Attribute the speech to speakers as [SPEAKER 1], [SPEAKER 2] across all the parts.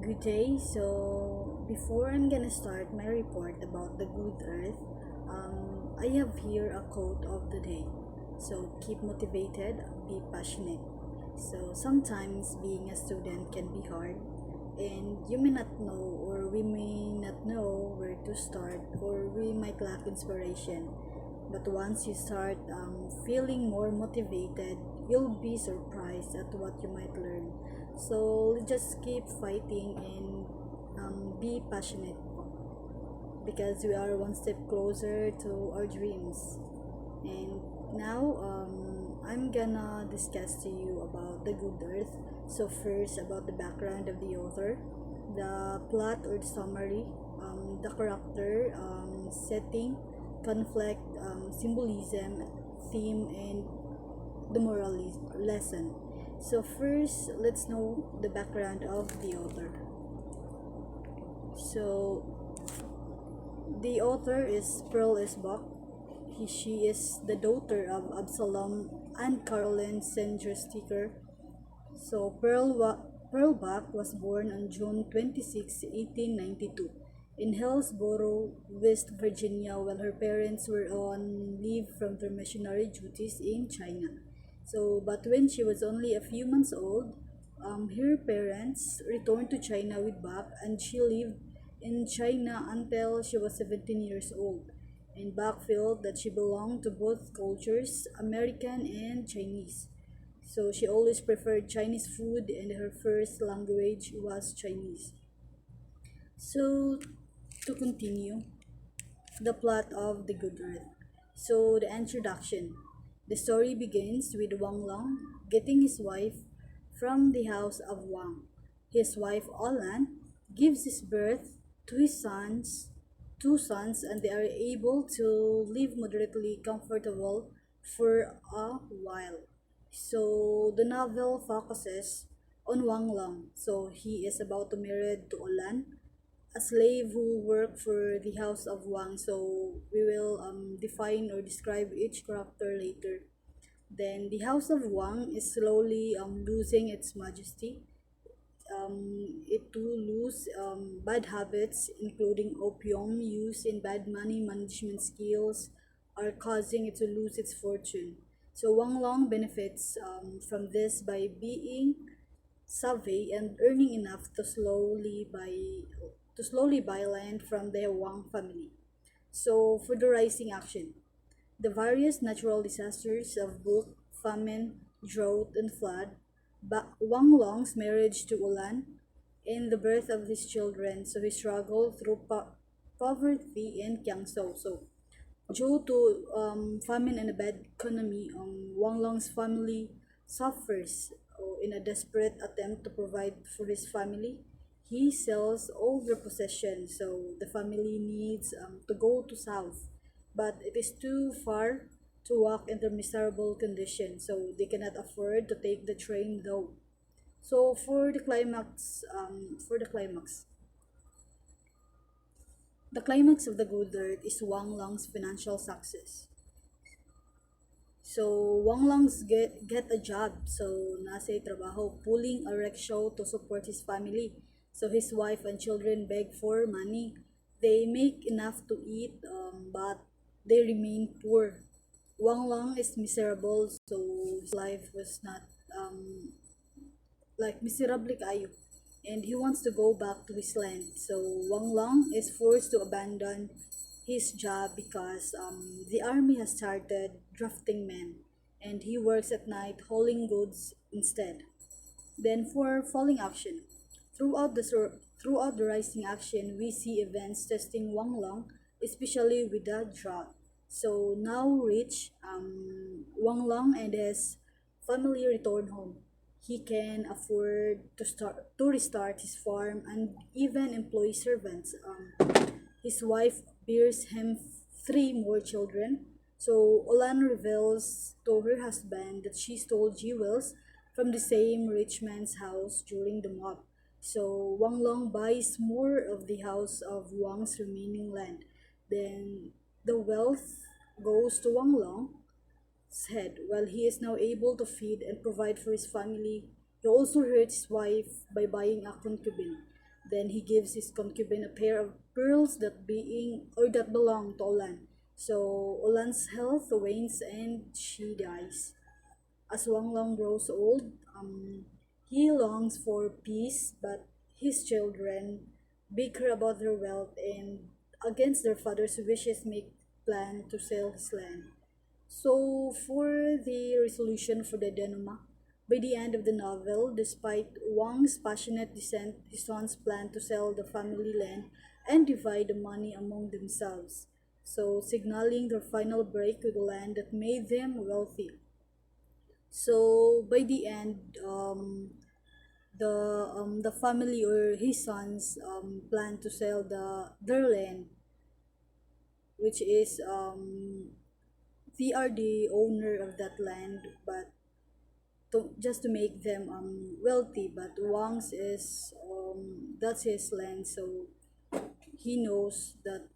[SPEAKER 1] Good day. So, before I'm gonna start my report about the good earth, I have here a quote of the day. So, keep motivated, be passionate. So, sometimes being a student can be hard, and you may not know, or we may not know where to start, or we might lack inspiration. But once you start feeling more motivated, you'll be surprised at what you might learn. So just keep fighting and be passionate because we are one step closer to our dreams. And now I'm gonna discuss to you about the good earth. So first about the background of the author, the plot or the summary, the character, setting, conflict, symbolism, theme, and the moral lesson. So first, let's know the background of the author. So the author is Pearl S. Buck. She is the daughter of Absalom and Caroline Sendersticker. So Pearl Buck was born on June 26, 1892 in Hillsborough, West Virginia while her parents were on leave from their missionary duties in China. So, but when she was only a few months old, her parents returned to China with Buck and she lived in China until she was 17 years old. And Buck felt that she belonged to both cultures, American and Chinese. So she always preferred Chinese food and her first language was Chinese. So to continue, the plot of The Good Earth. So the introduction. The story begins with Wang Long getting his wife from the house of Wang. His wife Olan gives his birth to his two sons, and they are able to live moderately comfortable for a while. So the novel focuses on Wang Long. So he is about to marry to Olan, a slave who worked for the house of Wang. So we will define or describe each character later. Then the house of Wang is slowly losing its majesty. It too lose bad habits, including opium use and bad money management skills, are causing it to lose its fortune. So Wang Long benefits from this by being savvy and earning enough to slowly buy land from the Wang family. So for the rising action, the various natural disasters of both famine, drought, and flood, Wang Long's marriage to Ulan, and the birth of his children, so he struggled through poverty in Kiangsu. So due to famine and a bad economy, Wang Long's family suffers in a desperate attempt to provide for his family. He sells all their possessions, so the family needs to go to south, but it is too far to walk in their miserable condition, so they cannot afford to take the train though. So the climax of the good earth is Wang Long's financial success. So, Wang Lang's get a job. So, nasa trabaho, pulling a rickshaw to support his family. So, his wife and children beg for money. They make enough to eat, but they remain poor. Wang Lang is miserable, so his life was not like miserably kayo. And he wants to go back to his land. So, Wang Lang is forced to abandon his job because the army has started drafting men and he works at night hauling goods instead. Then for falling action, throughout the rising action, we see events testing Wang Long, especially with the drought. So now rich, Wang Long and his family return home. He can afford to restart his farm and even employ servants. His wife bears him three more children. So Olan reveals to her husband that she stole jewels from the same rich man's house during the mob. So Wang Long buys more of the house of Wang's remaining land. Then the wealth goes to Wang Long's head. While he is now able to feed and provide for his family, he also hurts his wife by buying a concubine. Then he gives his concubine a pair of pearls that belong to Olan. So Olan's health wanes and she dies. As Wang Long grows old, he longs for peace, but his children bicker about their wealth and, against their father's wishes, make plan to sell his land. So, for the resolution for the denouement, by the end of the novel, despite Wang's passionate dissent, his sons plan to sell the family land and divide the money among themselves, so signaling their final break with the land that made them wealthy. So by the end, the family or his sons plan to sell their land, which is they are the owner of that land, but just to make them wealthy. But Wang's is that's his land, so he knows that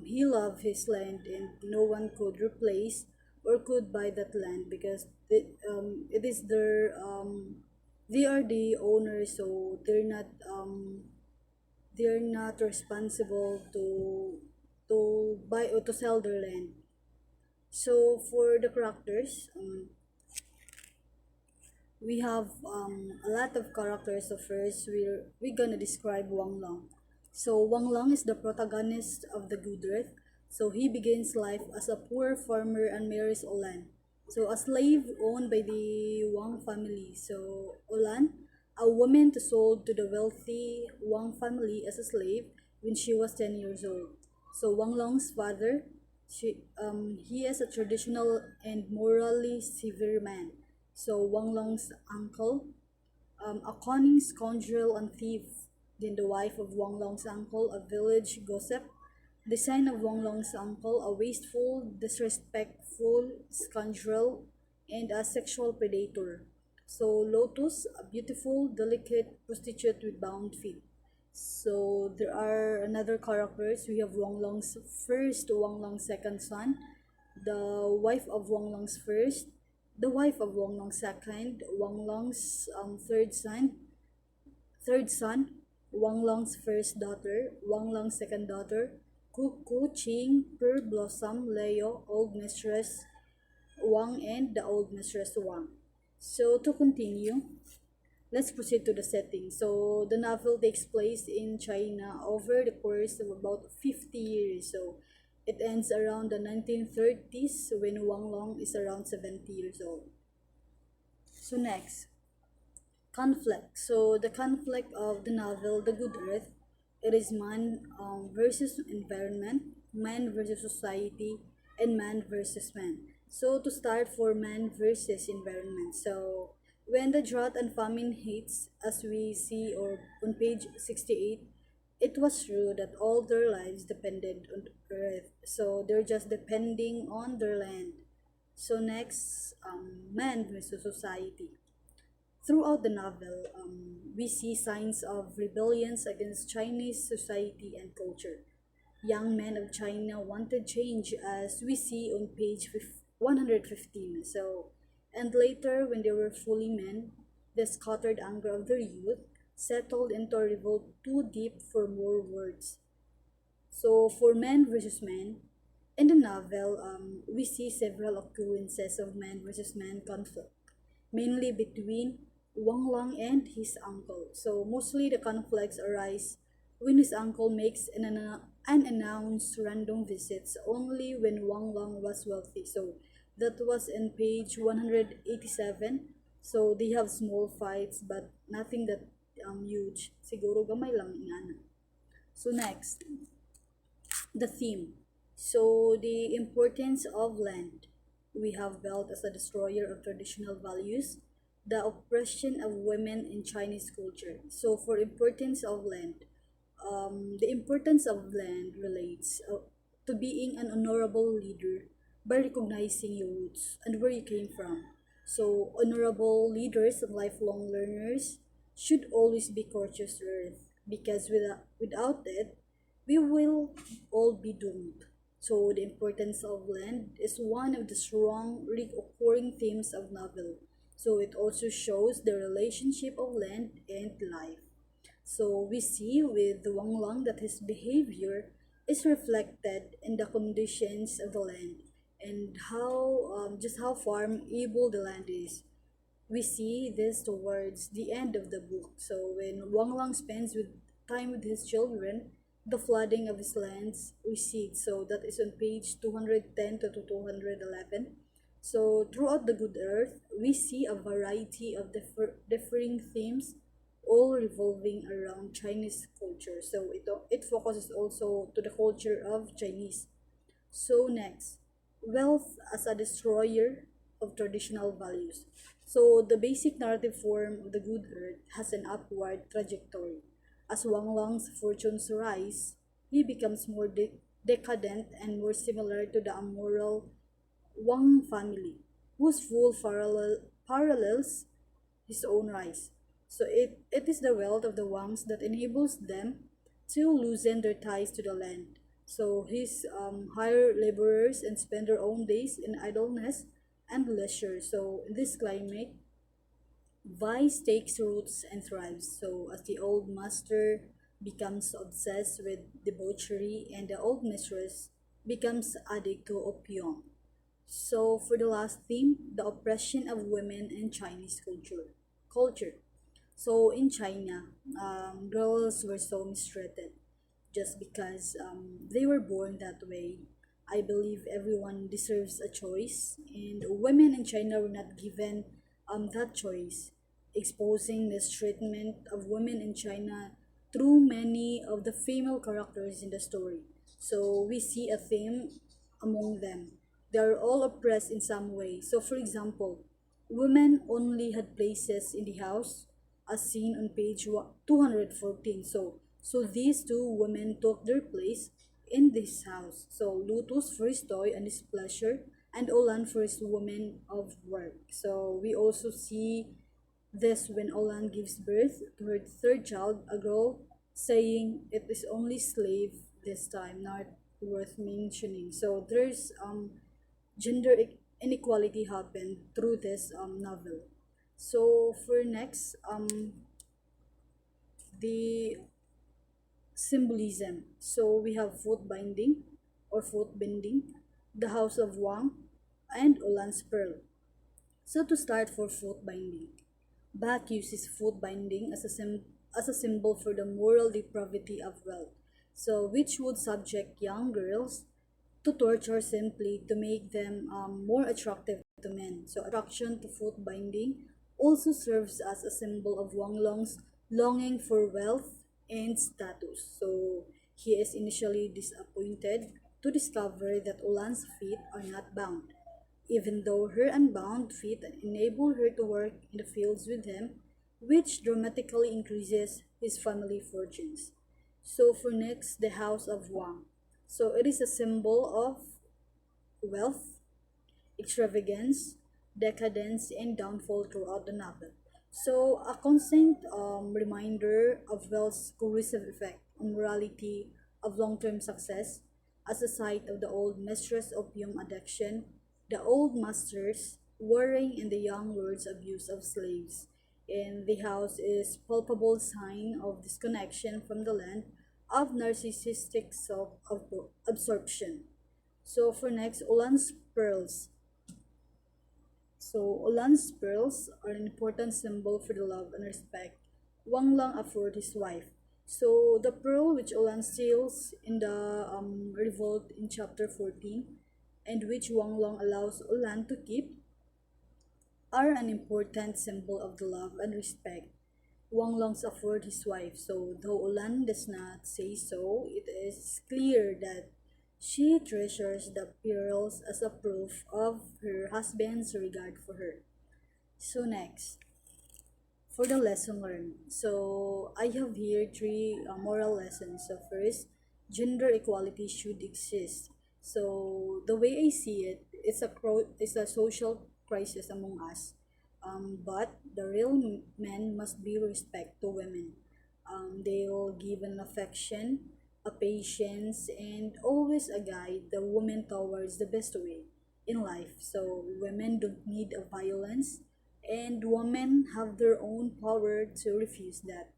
[SPEAKER 1] he loved his land and no one could replace or could buy that land because it is they are the owners, so they're not responsible to buy or to sell their land. So for the characters, we have a lot of characters. So first, we're gonna describe Wang Long. So Wang Long is the protagonist of The Good Earth. So he begins life as a poor farmer and marries Olan. So a slave owned by the Wang family. So Olan, a woman to sold to the wealthy Wang family as a slave when she was 10 years old. So Wang Long's father, he is a traditional and morally severe man. So Wang Long's uncle, a cunning scoundrel and thief. Then the wife of Wang Long's uncle, a village gossip. The son of Wang Long's uncle, a wasteful, disrespectful scoundrel and a sexual predator. So Lotus, a beautiful, delicate prostitute with bound feet. So there are another characters. We have Wang Long's first, Wang Long's second son, the wife of Wang Long's first, the wife of Wang Long's second, Wang Long's third son, Wang Long's first daughter, Wang Long's second daughter, Kuku, Ching, Pearl Blossom, Leo, Old Mistress Wang, and the Old Mistress Wang. So to continue, let's proceed to the setting. So the novel takes place in China over the course of about 50 years. So it ends around the 1930s when Wang Long is around 70 years old. So next, conflict. So the conflict of the novel The Good Earth, it is man versus environment, man versus society, and man versus man. So to start, for man versus environment. So when the drought and famine hits, as we see or on page 68, it was true that all their lives depended on earth. So they're just depending on their land. So next, man versus society. Throughout the novel, we see signs of rebellions against Chinese society and culture. Young men of China wanted change, as we see on page 115. So, and later, when they were fully men, the scattered anger of their youth settled into a revolt too deep for more words. So, for man versus man, in the novel, we see several occurrences of man versus man conflict, mainly between Wang Lang and his uncle. So mostly the conflicts arise when his uncle makes unannounced random visits only when Wang Lang was wealthy. So that was in page 187. So they have small fights but nothing that huge. Siguro gamay lang ingana. So next, the theme. So the importance of land. We have wealth as a destroyer of traditional values, the oppression of women in Chinese culture. So for importance of land, the importance of land relates to being an honorable leader by recognizing your roots and where you came from. So honorable leaders and lifelong learners should always be courteous to earth because without it, we will all be doomed. So the importance of land is one of the strong recurring themes of novel. So it also shows the relationship of land and life. So we see with Wang Lang that his behavior is reflected in the conditions of the land and how just how farm able the land is. We see this towards the end of the book. So when Wang Lang spends with time with his children, the flooding of his lands recedes. So that is on page 210 to 211. So throughout the Good Earth, we see a variety of differing themes, all revolving around Chinese culture. So it focuses also to the culture of Chinese. So next, wealth as a destroyer of traditional values. So the basic narrative form of the Good Earth has an upward trajectory. As Wang Lang's fortunes rise, he becomes more decadent and more similar to the amoral Wang family, whose full parallels his own rise. So it is the wealth of the Wangs that enables them to loosen their ties to the land. So his hire laborers and spend their own days in idleness and leisure. So in this climate, vice takes roots and thrives. So as the old master becomes obsessed with debauchery and the old mistress becomes addict to opium. So for the last theme, the oppression of women in Chinese culture. So in China, girls were so mistreated just because they were born that way. I believe everyone deserves a choice, and women in China were not given that choice, exposing the treatment of women in China through many of the female characters in the story. So we see a theme among them. They are all oppressed in some way. So, for example, women only had places in the house, as seen on page 214. So these two women took their place in this house. So Lutus for his toy and his pleasure, and Olan for his woman of work. So we also see this when Olan gives birth to her third child, a girl, saying it is only slave this time, not worth mentioning. So there's gender inequality happened through this novel. So for next, the symbolism. So we have foot binding or foot bending, the House of Wang, and Olan's Pearl. So to start for foot binding, Bach uses foot binding as as a symbol for the moral depravity of wealth. So which would subject young girls to torture simply to make them more attractive to men. So attraction to foot binding also serves as a symbol of Wang Long's longing for wealth and status. So he is initially disappointed to discover that Ulan's feet are not bound, even though her unbound feet enable her to work in the fields with him, which dramatically increases his family fortunes. So for next, the House of Wang. So it is a symbol of wealth, extravagance, decadence, and downfall throughout the novel. So a constant reminder of wealth's corrosive effect on morality of long-term success as a site of the old mistress opium addiction, the old masters warring and the young lord's abuse of slaves. And the house is palpable sign of disconnection from the land of narcissistic self-absorption. So for next, Ulan's pearls. So Ulan's pearls are an important symbol for the love and respect Wang Lang afforded his wife. So the pearl which Ulan steals in the revolt in chapter 14, and which Wang Lang allows Ulan to keep, are an important symbol of the love and respect Wang longs afford his wife. So though Ulan does not say so, it is clear that she treasures the pearls as a proof of her husband's regard for her. So next, for the lesson learned. So I have here three moral lessons. So first, gender equality should exist. So the way I see it, it's a social crisis among us. But the real men must be respect to women. They'll give an affection, a patience, and always a guide the woman towards the best way in life. So women don't need a violence, and women have their own power to refuse that.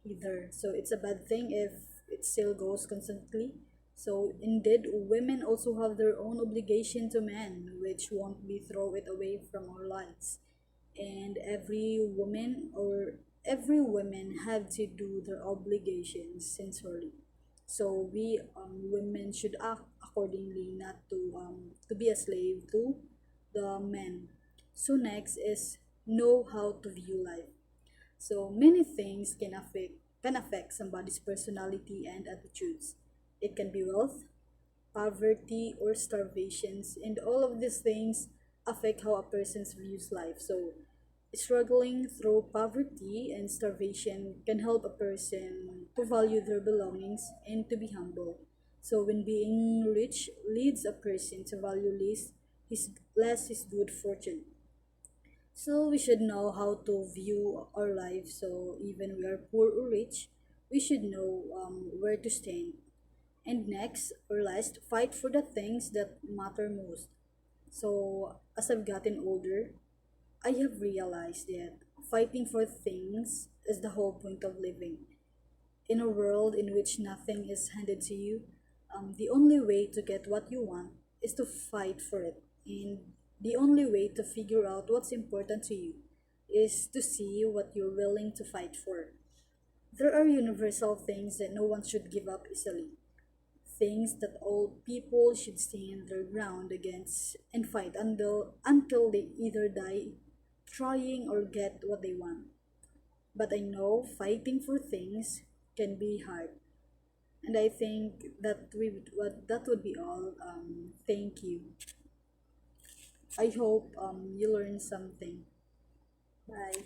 [SPEAKER 1] either. So it's a bad thing if it still goes constantly. So indeed, women also have their own obligation to men, which won't be throw it away from our lives. And every woman have to do their obligations sincerely. So we women should act accordingly, not to be a slave to the men. So next is know how to view life. So many things can affect somebody's personality and attitudes. It can be wealth, poverty, or starvations, and all of these things affect how a person views life. So struggling through poverty and starvation can help a person to value their belongings and to be humble. So when being rich leads a person to value less his good fortune. So we should know how to view our life. So even we are poor or rich, we should know where to stand. And next or last, fight for the things that matter most. So as I've gotten older, I have realized that fighting for things is the whole point of living. In a world in which nothing is handed to you, the only way to get what you want is to fight for it. And the only way to figure out what's important to you is to see what you're willing to fight for. There are universal things that no one should give up easily. Things that all people should stand their ground against and fight until they either die trying or get what they want. But I know fighting for things can be hard. And I think that would be all. Thank you. I hope you learned something. Bye.